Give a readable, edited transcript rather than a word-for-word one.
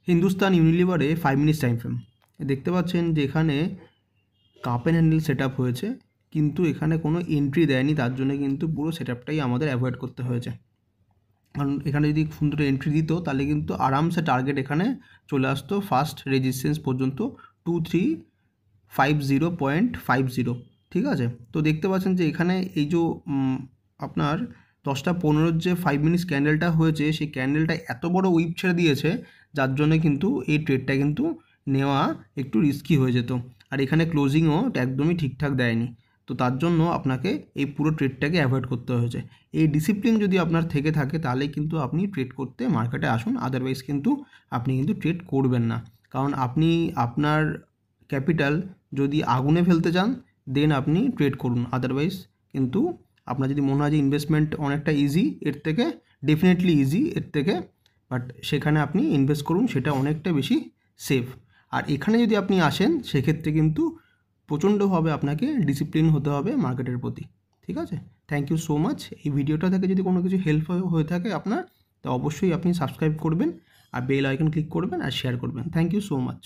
Hindustan ইউনিলিভারে 5 minutes time frame দেখতে পাচ্ছেন যে এখানে cup and handle set up হয়েছে, কিন্তু এখানে কোনো এন্ট্রি দেয়নি, তার জন্য কিন্তু পুরো সেট আপটাই আমাদের অ্যাভয়েড করতে হয়েছে। কারণ এখানে যদি সুন্দর এন্ট্রি দিত তাহলে কিন্তু আরামসে টার্গেট এখানে চলে আসতো ফার্স্ট রেজিস্ট্যান্স পর্যন্ত 2350.50, ঠিক আছে। তো দেখতে পাচ্ছেন যে এখানে এই যে আপনার 10:15 যে 5 মিনিটস ক্যান্ডেলটা হয়েছে, সেই ক্যান্ডেলটা এত বড় উইপ ছেড়ে দিয়েছে, যার জন্য কিন্তু এই ট্রেডটা কিন্তু নেওয়া একটু রিস্কি হয়ে যেত। আর এখানে ক্লোজিংও একদমই ঠিকঠাক দেয়নি, তো তার জন্য আপনাকে এই পুরো ট্রেডটাকে অ্যাভয়েড করতে হয়েছে। এই ডিসিপ্লিন যদি আপনার থেকে থাকে তাহলে কিন্তু আপনি ট্রেড করতে মার্কেটে আসুন, আদারওয়াইজ কিন্তু আপনি কিন্তু ট্রেড করবেন না। কারণ আপনি আপনার ক্যাপিটাল যদি আগুনে ফেলতে চান দেন আপনি ট্রেড করুন, আদারওয়াইজ কিন্তু আপনার যদি মনে হয় যে ইনভেস্টমেন্ট অনেকটা ইজি এর থেকে, ডেফিনেটলি ইজি এর থেকে, বাট সেখানে আপনি ইনভেস্ট করুন, সেটা অনেকটা বেশি সেফ। আর এখানে যদি আপনি আসেন সেক্ষেত্রে কিন্তু প্রচণ্ডভাবে আপনাকে ডিসিপ্লিন হতে হবে মার্কেটের প্রতি, ঠিক আছে। Thank you so much. এই ভিডিওটা থেকে যদি কোনো কিছু হেল্প হয়ে থাকে আপনার, তো অবশ্যই আপনি সাবস্ক্রাইব করবেন আর বেল আইকন ক্লিক করবেন আর শেয়ার করবেন। Thank you so much.